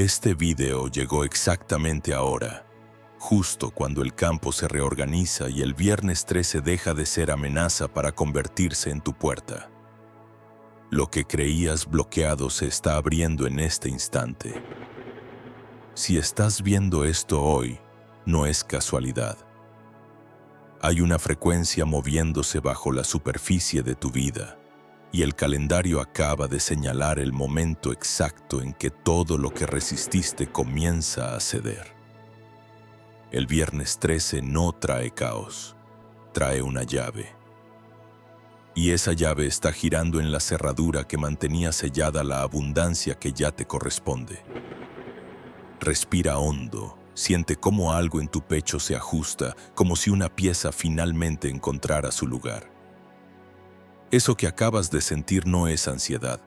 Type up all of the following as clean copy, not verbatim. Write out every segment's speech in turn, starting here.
Este video llegó exactamente ahora, justo cuando el campo se reorganiza y el viernes 13 deja de ser amenaza para convertirse en tu puerta. Lo que creías bloqueado se está abriendo en este instante. Si estás viendo esto hoy, no es casualidad. Hay una frecuencia moviéndose bajo la superficie de tu vida, y el calendario acaba de señalar el momento exacto en que todo lo que resististe comienza a ceder. El viernes 13 no trae caos, trae una llave. Y esa llave está girando en la cerradura que mantenía sellada la abundancia que ya te corresponde. Respira hondo, siente cómo algo en tu pecho se ajusta, como si una pieza finalmente encontrara su lugar. Eso que acabas de sentir no es ansiedad,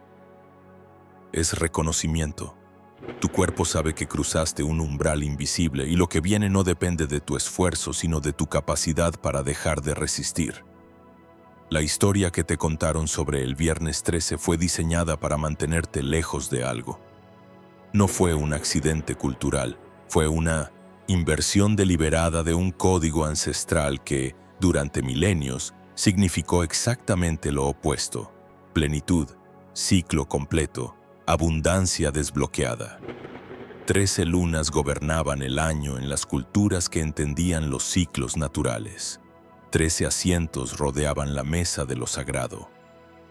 es reconocimiento. Tu cuerpo sabe que cruzaste un umbral invisible y lo que viene no depende de tu esfuerzo, sino de tu capacidad para dejar de resistir. La historia que te contaron sobre el viernes 13 fue diseñada para mantenerte lejos de algo. No fue un accidente cultural, fue una inversión deliberada de un código ancestral que, durante milenios, significó exactamente lo opuesto: plenitud, ciclo completo, abundancia desbloqueada. 13 lunas gobernaban el año en las culturas que entendían los ciclos naturales. 13 asientos rodeaban la mesa de lo sagrado.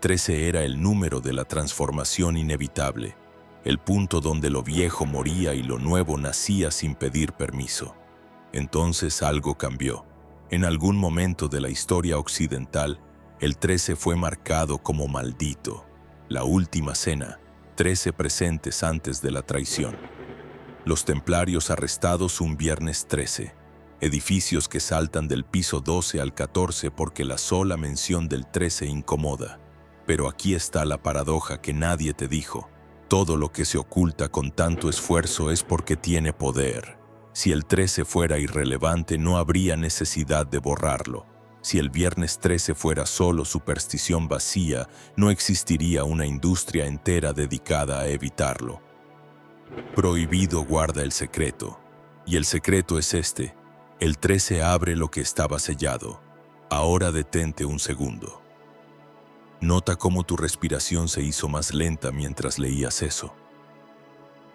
13 era el número de la transformación inevitable, el punto donde lo viejo moría y lo nuevo nacía sin pedir permiso. Entonces algo cambió. En algún momento de la historia occidental, el 13 fue marcado como maldito. La última cena, 13 presentes antes de la traición. Los templarios arrestados un viernes 13. Edificios que saltan del piso 12 al 14 porque la sola mención del 13 incomoda. Pero aquí está la paradoja que nadie te dijo. Todo lo que se oculta con tanto esfuerzo es porque tiene poder. Si el 13 fuera irrelevante, no habría necesidad de borrarlo. Si el viernes 13 fuera solo superstición vacía, no existiría una industria entera dedicada a evitarlo. Prohibido guarda el secreto. Y el secreto es este: el 13 abre lo que estaba sellado. Ahora detente un segundo. Nota cómo tu respiración se hizo más lenta mientras leías eso.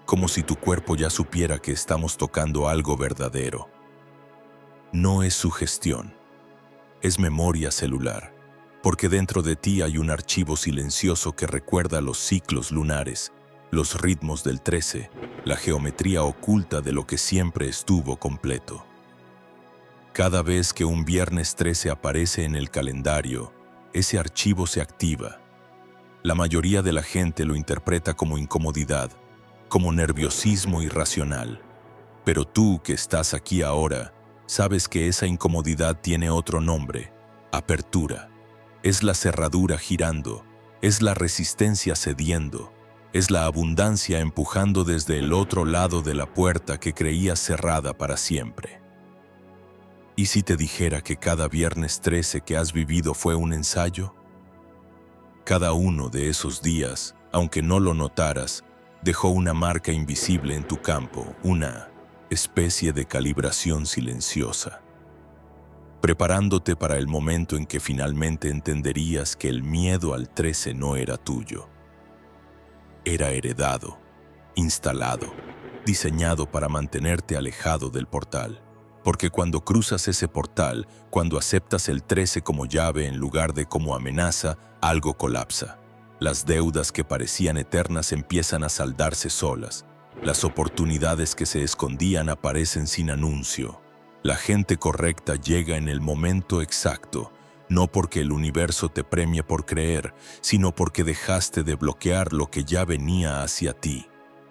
Como si tu cuerpo ya supiera que estamos tocando algo verdadero. No es sugestión, es memoria celular, porque dentro de ti hay un archivo silencioso que recuerda los ciclos lunares, los ritmos del 13, la geometría oculta de lo que siempre estuvo completo. Cada vez que un viernes 13 aparece en el calendario, ese archivo se activa. La mayoría de la gente lo interpreta como incomodidad, como nerviosismo irracional. Pero tú, que estás aquí ahora, sabes que esa incomodidad tiene otro nombre: apertura. Es la cerradura girando, es la resistencia cediendo, es la abundancia empujando desde el otro lado de la puerta que creías cerrada para siempre. ¿Y si te dijera que cada viernes 13 que has vivido fue un ensayo? Cada uno de esos días, aunque no lo notaras, dejó una marca invisible en tu campo, una especie de calibración silenciosa, preparándote para el momento en que finalmente entenderías que el miedo al 13 no era tuyo. Era heredado, instalado, diseñado para mantenerte alejado del portal. Porque cuando cruzas ese portal, cuando aceptas el 13 como llave en lugar de como amenaza, algo colapsa. Las deudas que parecían eternas empiezan a saldarse solas. Las oportunidades que se escondían aparecen sin anuncio. La gente correcta llega en el momento exacto, no porque el universo te premie por creer, sino porque dejaste de bloquear lo que ya venía hacia ti.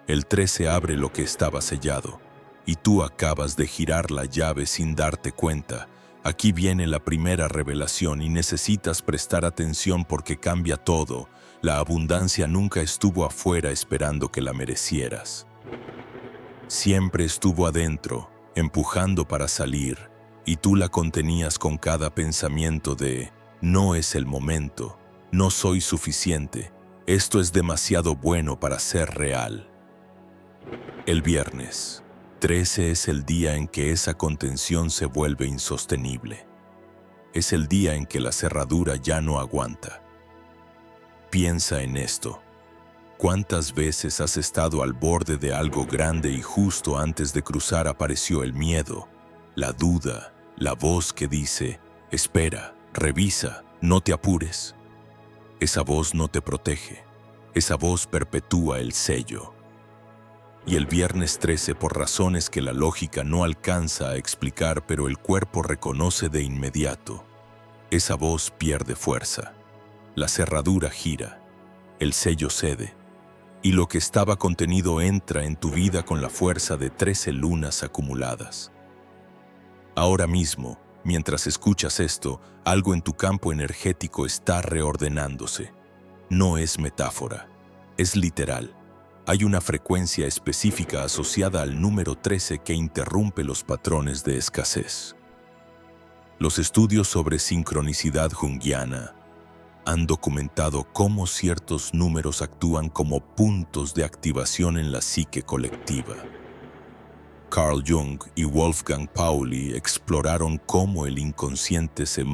El 13 abre lo que estaba sellado, y tú acabas de girar la llave sin darte cuenta. Aquí viene la primera revelación y necesitas prestar atención porque cambia todo. La abundancia nunca estuvo afuera esperando que la merecieras. Siempre estuvo adentro, empujando para salir, y tú la contenías con cada pensamiento de: no es el momento, no soy suficiente, esto es demasiado bueno para ser real. El viernes 13 es el día en que esa contención se vuelve insostenible. Es el día en que la cerradura ya no aguanta. Piensa en esto. ¿Cuántas veces has estado al borde de algo grande y justo antes de cruzar apareció el miedo, la duda, la voz que dice, espera, revisa, no te apures? Esa voz no te protege. Esa voz perpetúa el sello. Y el viernes 13, por razones que la lógica no alcanza a explicar, pero el cuerpo reconoce de inmediato, esa voz pierde fuerza. La cerradura gira, el sello cede, y lo que estaba contenido entra en tu vida con la fuerza de 13 lunas acumuladas. Ahora mismo, mientras escuchas esto, algo en tu campo energético está reordenándose. No es metáfora, es literal. Hay una frecuencia específica asociada al número 13 que interrumpe los patrones de escasez. Los estudios sobre sincronicidad junguiana han documentado cómo ciertos números actúan como puntos de activación en la psique colectiva. Carl Jung y Wolfgang Pauli exploraron cómo el inconsciente se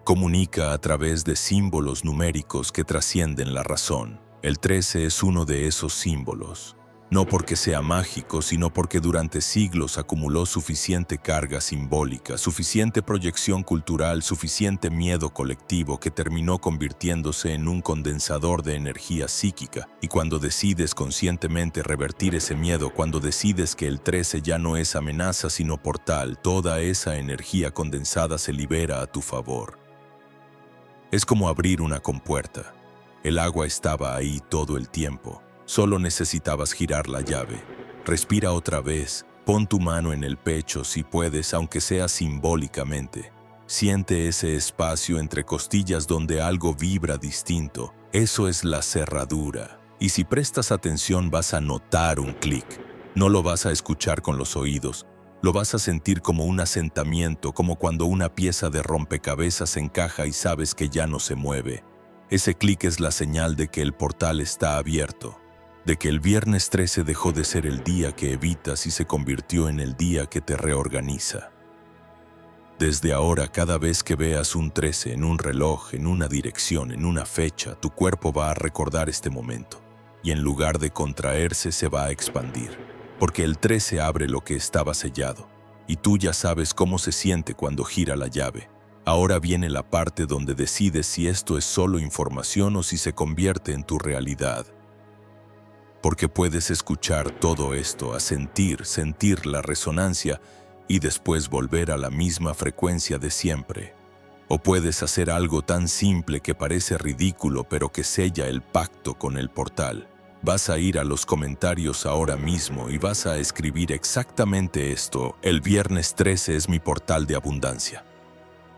comunica a través de símbolos numéricos que trascienden la razón. El 13 es uno de esos símbolos, no porque sea mágico, sino porque durante siglos acumuló suficiente carga simbólica, suficiente proyección cultural, suficiente miedo colectivo que terminó convirtiéndose en un condensador de energía psíquica. Y cuando decides conscientemente revertir ese miedo, cuando decides que el 13 ya no es amenaza sino portal, toda esa energía condensada se libera a tu favor. Es como abrir una compuerta. El agua estaba ahí todo el tiempo. Solo necesitabas girar la llave. Respira otra vez. Pon tu mano en el pecho si puedes, aunque sea simbólicamente. Siente ese espacio entre costillas donde algo vibra distinto. Eso es la cerradura. Y si prestas atención vas a notar un clic. No lo vas a escuchar con los oídos. Lo vas a sentir como un asentamiento, como cuando una pieza de rompecabezas encaja y sabes que ya no se mueve. Ese clic es la señal de que el portal está abierto, de que el viernes 13 dejó de ser el día que evitas y se convirtió en el día que te reorganiza. Desde ahora, cada vez que veas un 13 en un reloj, en una dirección, en una fecha, tu cuerpo va a recordar este momento, y en lugar de contraerse se va a expandir, porque el 13 abre lo que estaba sellado, y tú ya sabes cómo se siente cuando gira la llave. Ahora viene la parte donde decides si esto es solo información o si se convierte en tu realidad. Porque puedes escuchar todo esto, a sentir la resonancia y después volver a la misma frecuencia de siempre. O puedes hacer algo tan simple que parece ridículo pero que sella el pacto con el portal. Vas a ir a los comentarios ahora mismo y vas a escribir exactamente esto: el viernes 13 es mi portal de abundancia.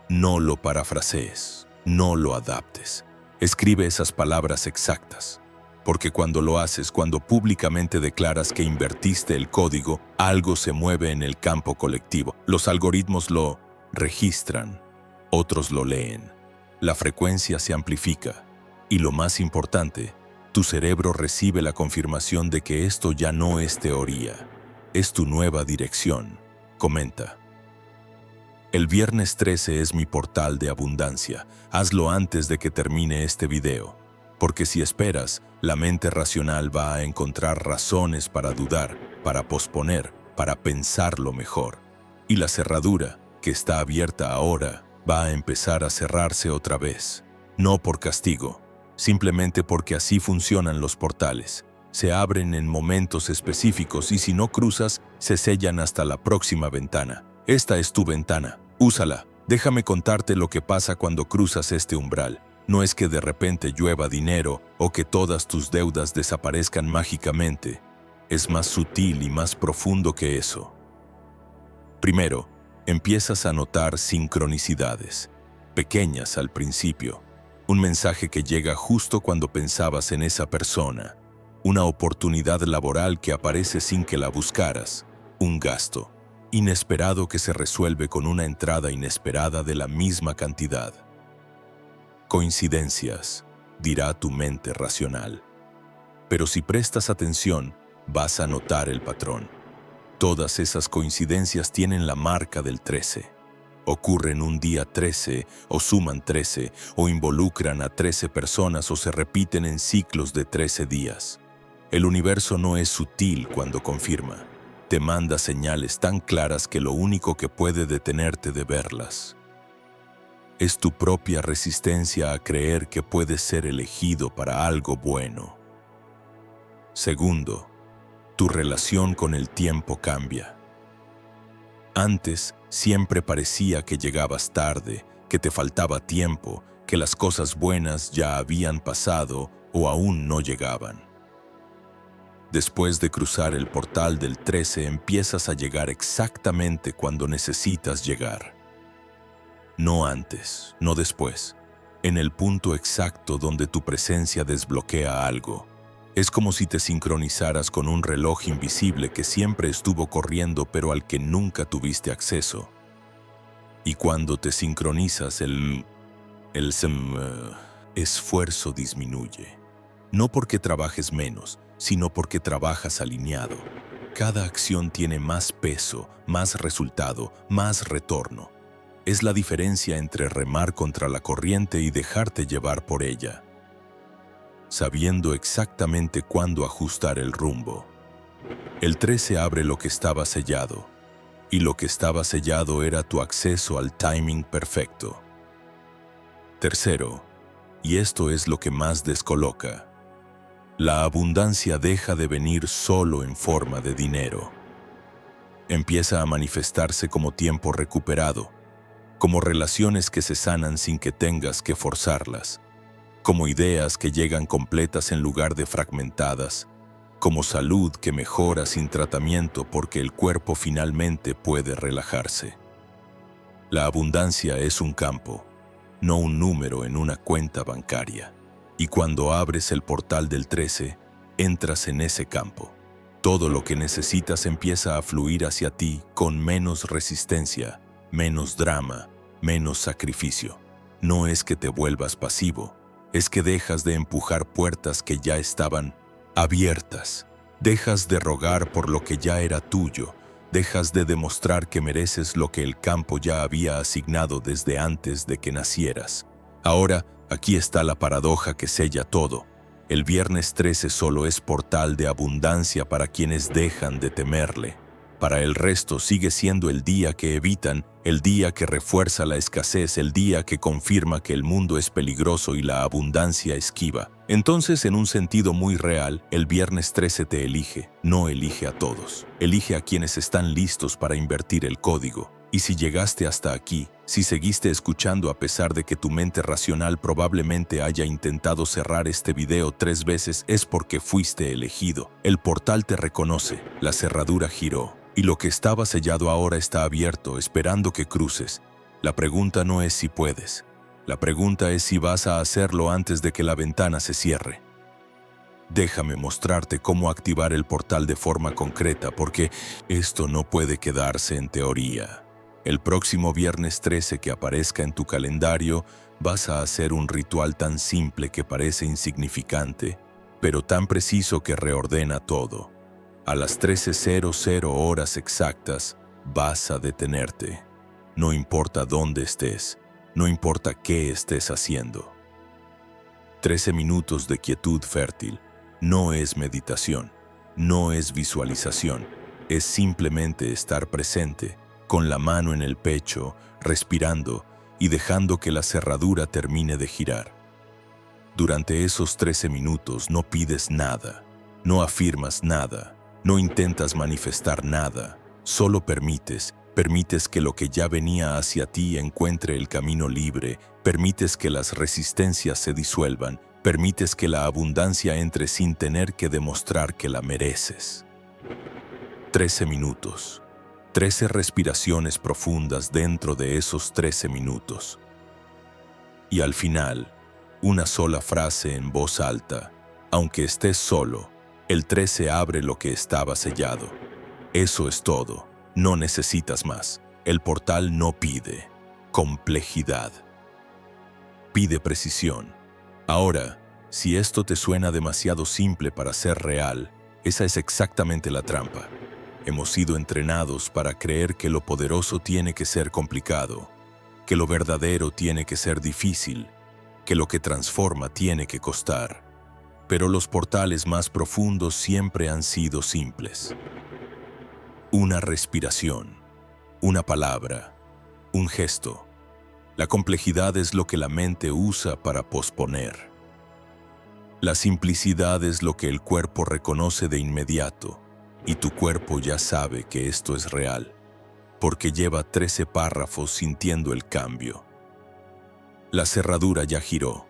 No lo parafrasees, no lo adaptes. Escribe esas palabras exactas, porque cuando lo haces, cuando públicamente declaras que invertiste el código, algo se mueve en el campo colectivo. Los algoritmos lo registran, otros lo leen. La frecuencia se amplifica y, lo más importante, tu cerebro recibe la confirmación de que esto ya no es teoría, es tu nueva dirección. Comenta: el viernes 13 es mi portal de abundancia. Hazlo antes de que termine este video, porque si esperas, la mente racional va a encontrar razones para dudar, para posponer, para pensarlo mejor. Y la cerradura, que está abierta ahora, va a empezar a cerrarse otra vez. No por castigo, simplemente porque así funcionan los portales. Se abren en momentos específicos y si no cruzas, se sellan hasta la próxima ventana. Esta es tu ventana. Úsala. Déjame contarte lo que pasa cuando cruzas este umbral. No es que de repente llueva dinero o que todas tus deudas desaparezcan mágicamente. Es más sutil y más profundo que eso. Primero, empiezas a notar sincronicidades, pequeñas al principio. Un mensaje que llega justo cuando pensabas en esa persona. Una oportunidad laboral que aparece sin que la buscaras. Un gasto inesperado que se resuelve con una entrada inesperada de la misma cantidad. Coincidencias, dirá tu mente racional. Pero si prestas atención, vas a notar el patrón. Todas esas coincidencias tienen la marca del 13. Ocurren un día 13, o suman 13, o involucran a 13 personas o se repiten en ciclos de 13 días. El universo no es sutil cuando confirma. Te manda señales tan claras que lo único que puede detenerte de verlas es tu propia resistencia a creer que puedes ser elegido para algo bueno. Segundo, tu relación con el tiempo cambia. Antes siempre parecía que llegabas tarde, que te faltaba tiempo, que las cosas buenas ya habían pasado o aún no llegaban. Después de cruzar el portal del 13 empiezas a llegar exactamente cuando necesitas llegar. No antes, no después, en el punto exacto donde tu presencia desbloquea algo. Es como si te sincronizaras con un reloj invisible que siempre estuvo corriendo pero al que nunca tuviste acceso. Y cuando te sincronizas, el esfuerzo disminuye. No porque trabajes menos, sino porque trabajas alineado. Cada acción tiene más peso, más resultado, más retorno. Es la diferencia entre remar contra la corriente y dejarte llevar por ella, sabiendo exactamente cuándo ajustar el rumbo. El 13 abre lo que estaba sellado, y lo que estaba sellado era tu acceso al timing perfecto. Tercero, y esto es lo que más descoloca, la abundancia deja de venir solo en forma de dinero. Empieza a manifestarse como tiempo recuperado, como relaciones que se sanan sin que tengas que forzarlas, como ideas que llegan completas en lugar de fragmentadas, como salud que mejora sin tratamiento porque el cuerpo finalmente puede relajarse. La abundancia es un campo, no un número en una cuenta bancaria. Y cuando abres el portal del 13, entras en ese campo. Todo lo que necesitas empieza a fluir hacia ti con menos resistencia, menos drama, menos sacrificio. No es que te vuelvas pasivo, es que dejas de empujar puertas que ya estaban abiertas. Dejas de rogar por lo que ya era tuyo. Dejas de demostrar que mereces lo que el campo ya había asignado desde antes de que nacieras. Ahora, aquí está la paradoja que sella todo. El viernes 13 solo es portal de abundancia para quienes dejan de temerle. Para el resto sigue siendo el día que evitan, el día que refuerza la escasez, el día que confirma que el mundo es peligroso y la abundancia esquiva. Entonces, en un sentido muy real, el viernes 13 te elige, no elige a todos. Elige a quienes están listos para invertir el código. Y si llegaste hasta aquí, si seguiste escuchando a pesar de que tu mente racional probablemente haya intentado cerrar este video 3 veces, es porque fuiste elegido. El portal te reconoce, la cerradura giró, y lo que estaba sellado ahora está abierto, esperando que cruces. La pregunta no es si puedes. La pregunta es si vas a hacerlo antes de que la ventana se cierre. Déjame mostrarte cómo activar el portal de forma concreta, porque esto no puede quedarse en teoría. El próximo viernes 13 que aparezca en tu calendario, vas a hacer un ritual tan simple que parece insignificante, pero tan preciso que reordena todo. A las 13:00 horas exactas, vas a detenerte. No importa dónde estés, no importa qué estés haciendo. 13 minutos de quietud fértil. No es meditación, no es visualización, es simplemente estar presente, con la mano en el pecho, respirando y dejando que la cerradura termine de girar. Durante esos 13 minutos no pides nada, no afirmas nada, no intentas manifestar nada, solo permites que lo que ya venía hacia ti encuentre el camino libre, permites que las resistencias se disuelvan, permites que la abundancia entre sin tener que demostrar que la mereces. 13 minutos. 13 respiraciones profundas dentro de esos 13 minutos. Y al final, una sola frase en voz alta. Aunque estés solo, el 13 abre lo que estaba sellado. Eso es todo. No necesitas más. El portal no pide complejidad. Pide precisión. Ahora, si esto te suena demasiado simple para ser real, Esa es exactamente la trampa. Hemos sido entrenados para creer que lo poderoso tiene que ser complicado, que lo verdadero tiene que ser difícil, que lo que transforma tiene que costar. Pero los portales más profundos siempre han sido simples. Una respiración, una palabra, un gesto. La complejidad es lo que la mente usa para posponer. La simplicidad es lo que el cuerpo reconoce de inmediato, y tu cuerpo ya sabe que esto es real, porque lleva 13 párrafos sintiendo el cambio. La cerradura ya giró,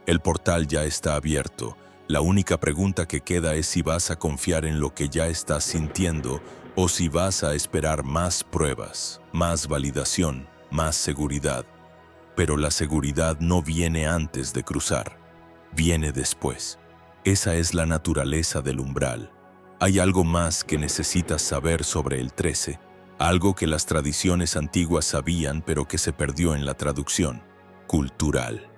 el portal ya está abierto. La única pregunta que queda es si vas a confiar en lo que ya estás sintiendo o si vas a esperar más pruebas, más validación, más seguridad. Pero la seguridad no viene antes de cruzar, viene después. Esa es la naturaleza del umbral. Hay algo más que necesitas saber sobre el 13, algo que las tradiciones antiguas sabían pero que se perdió en la traducción, cultural.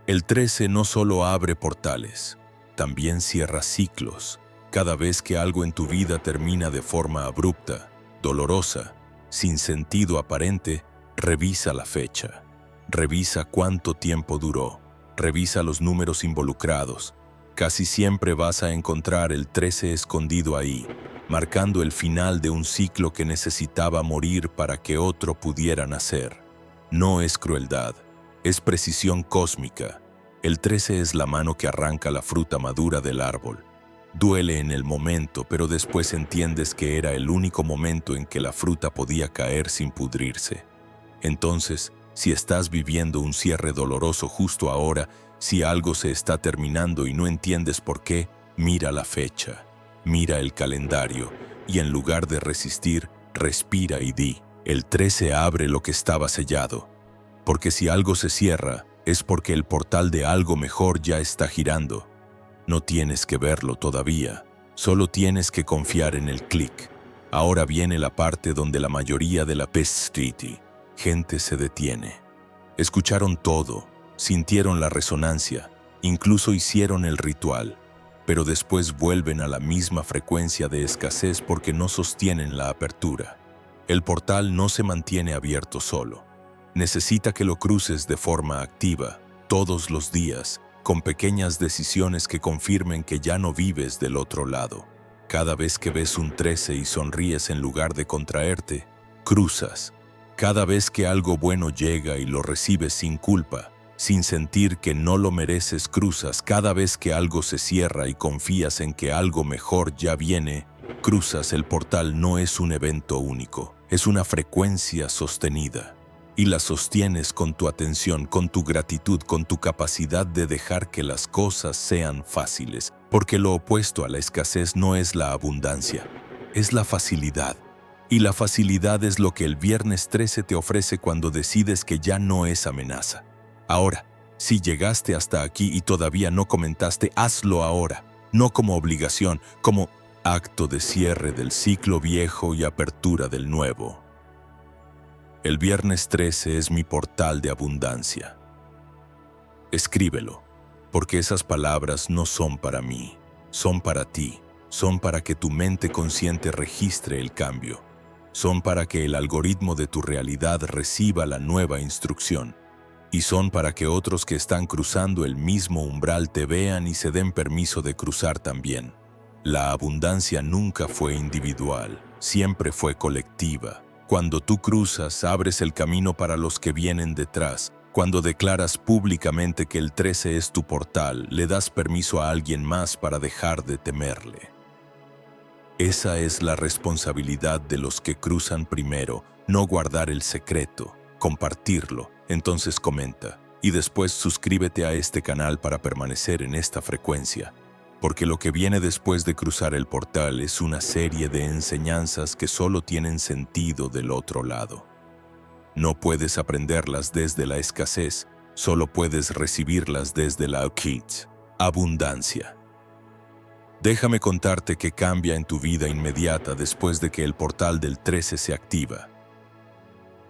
El 13 no solo abre portales, también cierra ciclos. Cada vez que algo en tu vida termina de forma abrupta, dolorosa, sin sentido aparente, revisa la fecha. Revisa cuánto tiempo duró. Revisa los números involucrados. Casi siempre vas a encontrar el 13 escondido ahí, marcando el final de un ciclo que necesitaba morir para que otro pudiera nacer. No es crueldad, es precisión cósmica. El 13 es la mano que arranca la fruta madura del árbol. Duele en el momento, pero después entiendes que era el único momento en que la fruta podía caer sin pudrirse. Entonces, si estás viviendo un cierre doloroso justo ahora, si algo se está terminando y no entiendes por qué, mira la fecha, mira el calendario y en lugar de resistir, respira y di, el 13 abre lo que estaba sellado. Porque si algo se cierra, es porque el portal de algo mejor ya está girando. No tienes que verlo todavía, solo tienes que confiar en el clic. Ahora viene la parte donde la mayoría de la gente se detiene. Escucharon todo, sintieron la resonancia, incluso hicieron el ritual, pero después vuelven a la misma frecuencia de escasez porque no sostienen la apertura. El portal no se mantiene abierto solo. Necesita que lo cruces de forma activa, todos los días, con pequeñas decisiones que confirmen que ya no vives del otro lado. Cada vez que ves un 13 y sonríes en lugar de contraerte, cruzas. Cada vez que algo bueno llega y lo recibes sin culpa, sin sentir que no lo mereces, cruzas. Cada vez que algo se cierra y confías en que algo mejor ya viene, cruzas. El portal no es un evento único, es una frecuencia sostenida. Y la sostienes con tu atención, con tu gratitud, con tu capacidad de dejar que las cosas sean fáciles. Porque lo opuesto a la escasez no es la abundancia, es la facilidad. Y la facilidad es lo que el viernes 13 te ofrece cuando decides que ya no es amenaza. Ahora, si llegaste hasta aquí y todavía no comentaste, hazlo ahora. No como obligación, como acto de cierre del ciclo viejo y apertura del nuevo. El viernes 13 es mi portal de abundancia. Escríbelo, porque esas palabras no son para mí, son para ti, son para que tu mente consciente registre el cambio. Son para que el algoritmo de tu realidad reciba la nueva instrucción. Y son para que otros que están cruzando el mismo umbral te vean y se den permiso de cruzar también. La abundancia nunca fue individual, siempre fue colectiva. Cuando tú cruzas, abres el camino para los que vienen detrás. Cuando declaras públicamente que el 13 es tu portal, le das permiso a alguien más para dejar de temerle. Esa es la responsabilidad de los que cruzan primero, no guardar el secreto, compartirlo. Entonces comenta y después suscríbete a este canal para permanecer en esta frecuencia, porque lo que viene después de cruzar el portal es una serie de enseñanzas que solo tienen sentido del otro lado. No puedes aprenderlas desde la escasez, solo puedes recibirlas desde la abundancia. Déjame contarte qué cambia en tu vida inmediata después de que el portal del 13 se activa.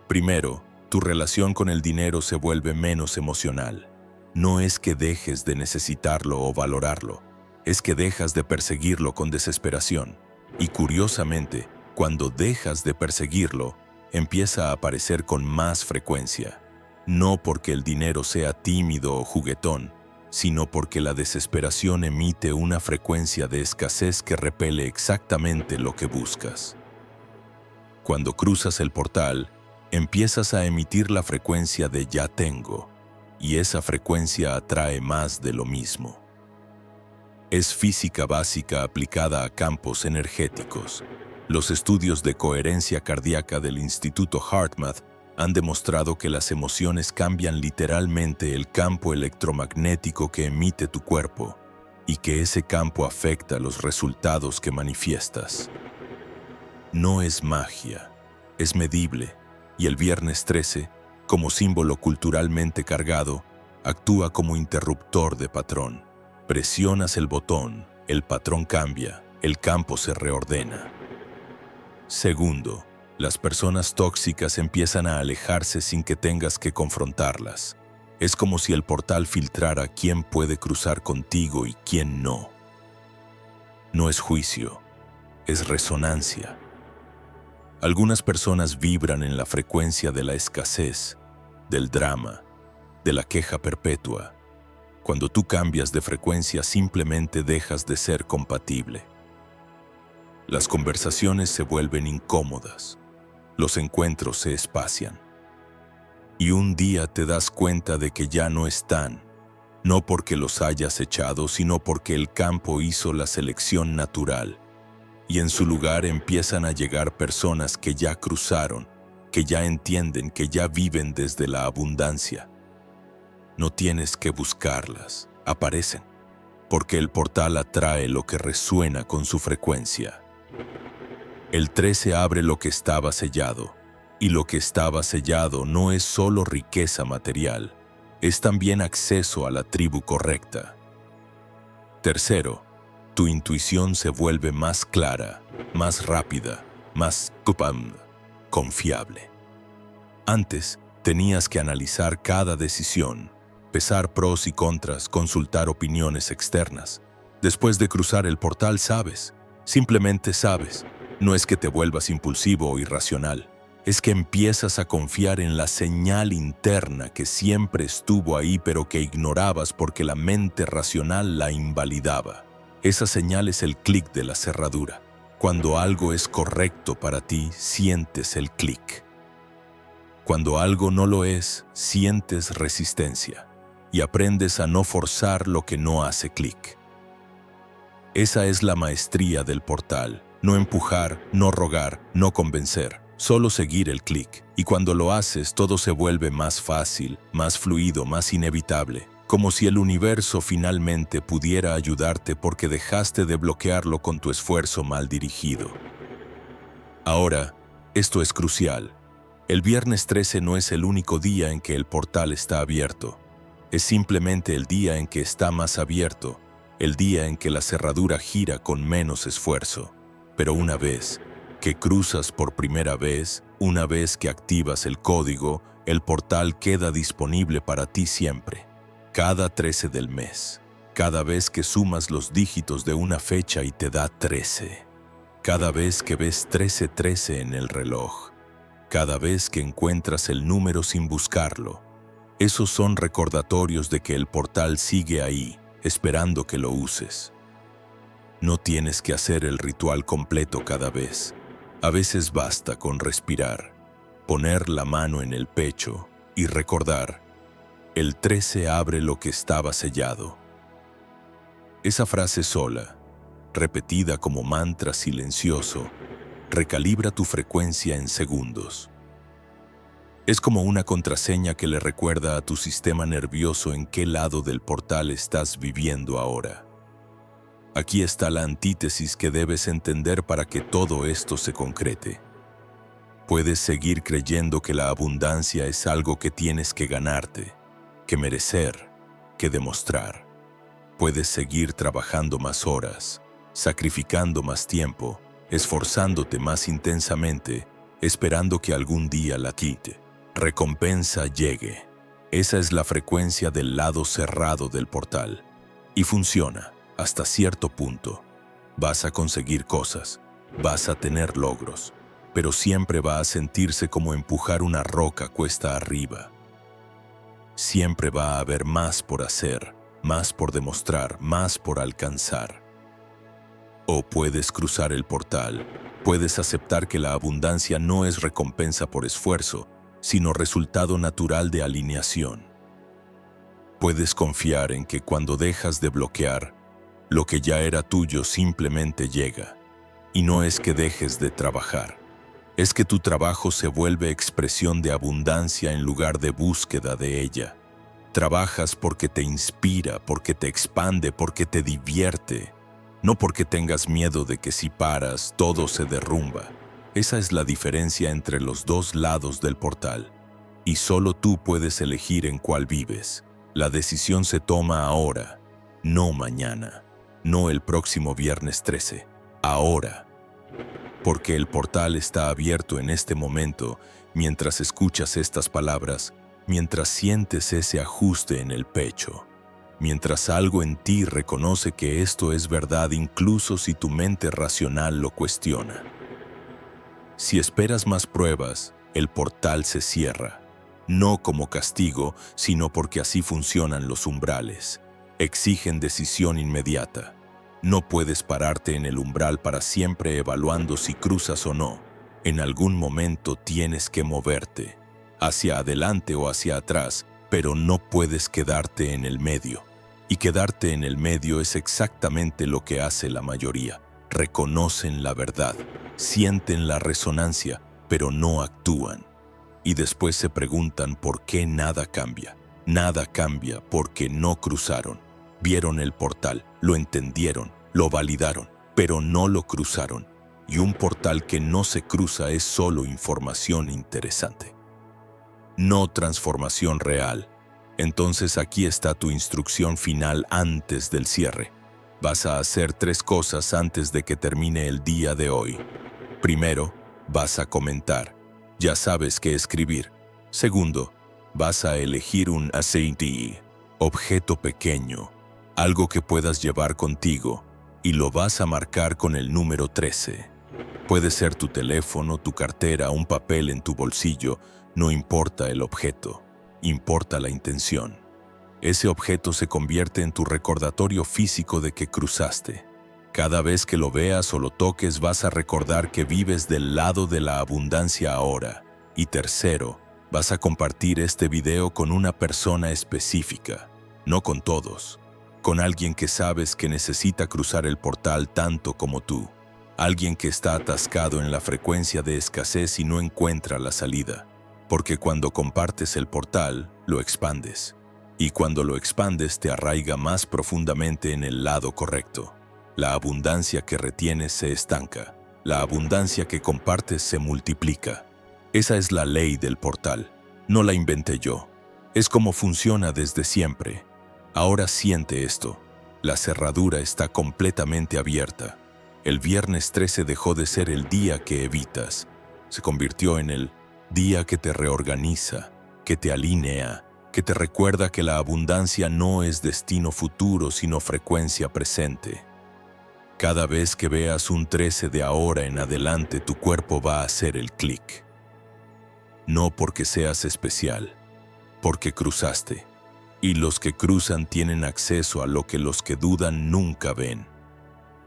Primero, tu relación con el dinero se vuelve menos emocional. No es que dejes de necesitarlo o valorarlo, es que dejas de perseguirlo con desesperación. Y curiosamente, cuando dejas de perseguirlo, empieza a aparecer con más frecuencia. No porque el dinero sea tímido o juguetón, sino porque la desesperación emite una frecuencia de escasez que repele exactamente lo que buscas. Cuando cruzas el portal, empiezas a emitir la frecuencia de ya tengo, y esa frecuencia atrae más de lo mismo. Es física básica aplicada a campos energéticos. Los estudios de coherencia cardíaca del Instituto HeartMath han demostrado que las emociones cambian literalmente el campo electromagnético que emite tu cuerpo y que ese campo afecta los resultados que manifiestas. No es magia, es medible, y el viernes 13, como símbolo culturalmente cargado, actúa como interruptor de patrón. Presionas el botón, el patrón cambia, el campo se reordena. Segundo, las personas tóxicas empiezan a alejarse sin que tengas que confrontarlas. Es como si el portal filtrara quién puede cruzar contigo y quién no. No es juicio, es resonancia. Algunas personas vibran en la frecuencia de la escasez, del drama, de la queja perpetua. Cuando tú cambias de frecuencia, simplemente dejas de ser compatible. Las conversaciones se vuelven incómodas. Los encuentros se espacian. Y un día te das cuenta de que ya no están, no porque los hayas echado, sino porque el campo hizo la selección natural. Y en su lugar empiezan a llegar personas que ya cruzaron, que ya entienden, que ya viven desde la abundancia. No tienes que buscarlas, aparecen, porque el portal atrae lo que resuena con su frecuencia. El 13 abre lo que estaba sellado, y lo que estaba sellado no es solo riqueza material, es también acceso a la tribu correcta. Tercero, tu intuición se vuelve más clara, más rápida, más confiable. Antes, tenías que analizar cada decisión, pesar pros y contras, consultar opiniones externas. Después de cruzar el portal sabes, simplemente sabes. No es que te vuelvas impulsivo o irracional, es que empiezas a confiar en la señal interna que siempre estuvo ahí pero que ignorabas porque la mente racional la invalidaba. Esa señal es el clic de la cerradura. Cuando algo es correcto para ti, sientes el clic. Cuando algo no lo es, sientes resistencia y aprendes a no forzar lo que no hace clic. Esa es la maestría del portal. No empujar, no rogar, no convencer, solo seguir el clic. Y cuando lo haces, todo se vuelve más fácil, más fluido, más inevitable. Como si el universo finalmente pudiera ayudarte porque dejaste de bloquearlo con tu esfuerzo mal dirigido. Ahora, esto es crucial. El viernes 13 no es el único día en que el portal está abierto. Es simplemente el día en que está más abierto, el día en que la cerradura gira con menos esfuerzo. Pero una vez que cruzas por primera vez, una vez que activas el código, el portal queda disponible para ti siempre. Cada 13 del mes, cada vez que sumas los dígitos de una fecha y te da 13, cada vez que ves 1313 en el reloj, cada vez que encuentras el número sin buscarlo, esos son recordatorios de que el portal sigue ahí, esperando que lo uses. No tienes que hacer el ritual completo cada vez. A veces basta con respirar, poner la mano en el pecho y recordar: el 13 abre lo que estaba sellado. Esa frase sola, repetida como mantra silencioso, recalibra tu frecuencia en segundos. Es como una contraseña que le recuerda a tu sistema nervioso en qué lado del portal estás viviendo ahora. Aquí está la antítesis que debes entender para que todo esto se concrete. Puedes seguir creyendo que la abundancia es algo que tienes que ganarte, que merecer, que demostrar. Puedes seguir trabajando más horas, sacrificando más tiempo, esforzándote más intensamente, esperando que algún día la recompensa llegue. Esa es la frecuencia del lado cerrado del portal. Y funciona. hasta cierto punto. Vas a conseguir cosas, vas a tener logros, pero siempre va a sentirse como empujar una roca cuesta arriba. Siempre va a haber más por hacer, más por demostrar, más por alcanzar. O puedes cruzar el portal, puedes aceptar que la abundancia no es recompensa por esfuerzo, sino resultado natural de alineación. Puedes confiar en que cuando dejas de bloquear, lo que ya era tuyo simplemente llega. Y no es que dejes de trabajar, es que tu trabajo se vuelve expresión de abundancia en lugar de búsqueda de ella. Trabajas porque te inspira, porque te expande, porque te divierte, no porque tengas miedo de que si paras, todo se derrumba. Esa es la diferencia entre los dos lados del portal. Y solo tú puedes elegir en cuál vives. La decisión se toma ahora, no mañana, no el próximo viernes 13, ahora. Porque el portal está abierto en este momento, mientras escuchas estas palabras, mientras sientes ese ajuste en el pecho, mientras algo en ti reconoce que esto es verdad incluso si tu mente racional lo cuestiona. Si esperas más pruebas, el portal se cierra, no como castigo, sino porque así funcionan los umbrales. Exigen decisión inmediata. No puedes pararte en el umbral para siempre evaluando si cruzas o no. En algún momento tienes que moverte, hacia adelante o hacia atrás, pero no puedes quedarte en el medio. Y quedarte en el medio es exactamente lo que hace la mayoría. Reconocen la verdad, sienten la resonancia, pero no actúan. Y después se preguntan por qué nada cambia. Nada cambia porque no cruzaron. Vieron el portal, lo entendieron, lo validaron, pero no lo cruzaron. Y un portal que no se cruza es solo información interesante, no transformación real. Entonces aquí está tu instrucción final antes del cierre. Vas a hacer 3 cosas antes de que termine el día de hoy. Primero, vas a comentar. Ya sabes qué escribir. Segundo, vas a elegir un aceite, objeto pequeño, algo que puedas llevar contigo, y lo vas a marcar con el número 13. Puede ser tu teléfono, tu cartera, un papel en tu bolsillo, no importa el objeto, importa la intención. Ese objeto se convierte en tu recordatorio físico de que cruzaste. Cada vez que lo veas o lo toques vas a recordar que vives del lado de la abundancia ahora. Y tercero, vas a compartir este video con una persona específica, no con todos. Con alguien que sabes que necesita cruzar el portal tanto como tú. Alguien que está atascado en la frecuencia de escasez y no encuentra la salida. Porque cuando compartes el portal, lo expandes. Y cuando lo expandes te arraiga más profundamente en el lado correcto. La abundancia que retienes se estanca. La abundancia que compartes se multiplica. Esa es la ley del portal. No la inventé yo. Es como funciona desde siempre. Ahora siente esto. La cerradura está completamente abierta. El viernes 13 dejó de ser el día que evitas. Se convirtió en el día que te reorganiza, que te alinea, que te recuerda que la abundancia no es destino futuro, sino frecuencia presente. Cada vez que veas un 13 de ahora en adelante, tu cuerpo va a hacer el clic. No porque seas especial, porque cruzaste. Y los que cruzan tienen acceso a lo que los que dudan nunca ven.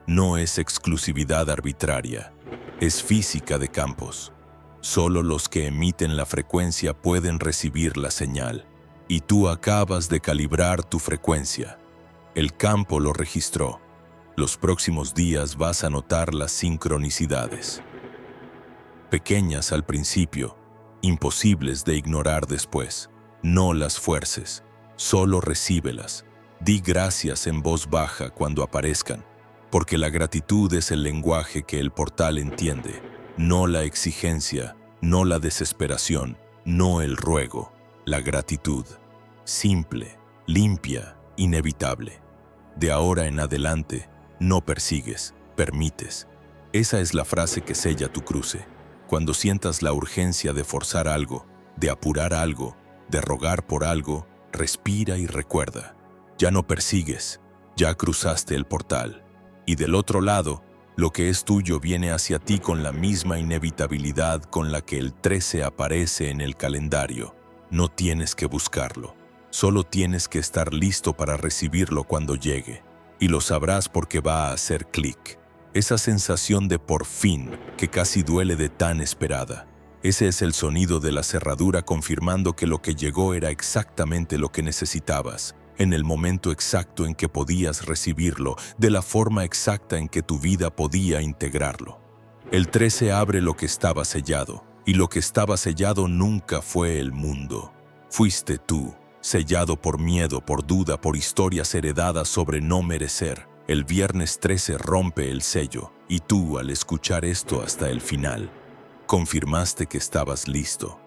No es exclusividad arbitraria, es física de campos. Solo los que emiten la frecuencia pueden recibir la señal. Y tú acabas de calibrar tu frecuencia. El campo lo registró. Los próximos días vas a notar las sincronicidades. Pequeñas al principio, imposibles de ignorar después. No las fuerces, solo recíbelas. Di gracias en voz baja cuando aparezcan, porque la gratitud es el lenguaje que el portal entiende, no la exigencia, no la desesperación, no el ruego. La gratitud, simple, limpia, inevitable. De ahora en adelante, no persigues, permites. Esa es la frase que sella tu cruce. Cuando sientas la urgencia de forzar algo, de apurar algo, de rogar por algo, respira y recuerda. Ya no persigues, Ya cruzaste el portal. Y del otro lado, lo que es tuyo viene hacia ti con la misma inevitabilidad con la que el 13 aparece en el calendario. No tienes que buscarlo. Solo tienes que estar listo para recibirlo cuando llegue. Y lo sabrás porque va a hacer clic. Esa sensación de por fin, que casi duele de tan esperada. Ese es el sonido de la cerradura confirmando que lo que llegó era exactamente lo que necesitabas, en el momento exacto en que podías recibirlo, de la forma exacta en que tu vida podía integrarlo. El 13 abre lo que estaba sellado, y lo que estaba sellado nunca fue el mundo. Fuiste tú, sellado por miedo, por duda, por historias heredadas sobre no merecer. El viernes 13 rompe el sello, y tú, al escuchar esto hasta el final, confirmaste que estabas listo.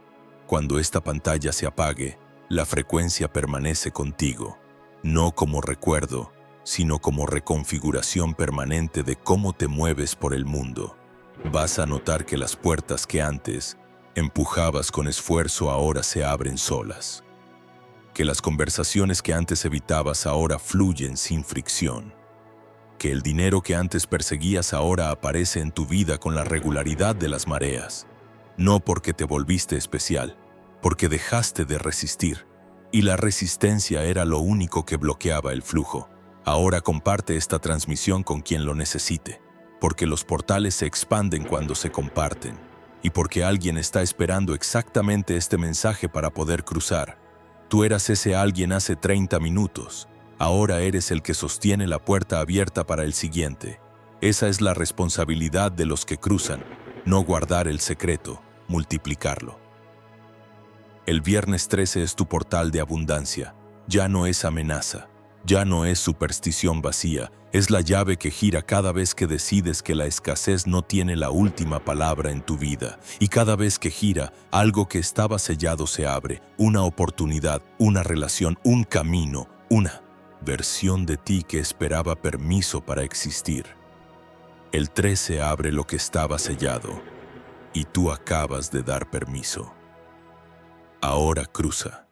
Cuando esta pantalla se apague, la frecuencia permanece contigo, no como recuerdo, sino como reconfiguración permanente de cómo te mueves por el mundo. Vas a notar que las puertas que antes empujabas con esfuerzo ahora se abren solas. Que las conversaciones que antes evitabas ahora fluyen sin fricción. Que el dinero que antes perseguías ahora aparece en tu vida con la regularidad de las mareas. No porque te volviste especial, porque dejaste de resistir. Y la resistencia era lo único que bloqueaba el flujo. Ahora comparte esta transmisión con quien lo necesite, porque los portales se expanden cuando se comparten, y porque alguien está esperando exactamente este mensaje para poder cruzar. Tú eras ese alguien hace 30 minutos. Ahora eres el que sostiene la puerta abierta para el siguiente. Esa es la responsabilidad de los que cruzan, no guardar el secreto, multiplicarlo. El viernes 13 es tu portal de abundancia. Ya no es amenaza, ya no es superstición vacía, es la llave que gira cada vez que decides que la escasez no tiene la última palabra en tu vida. Y cada vez que gira, algo que estaba sellado se abre, una oportunidad, una relación, un camino, una versión de ti que esperaba permiso para existir. El 13 abre lo que estaba sellado, y tú acabas de dar permiso. Ahora cruza.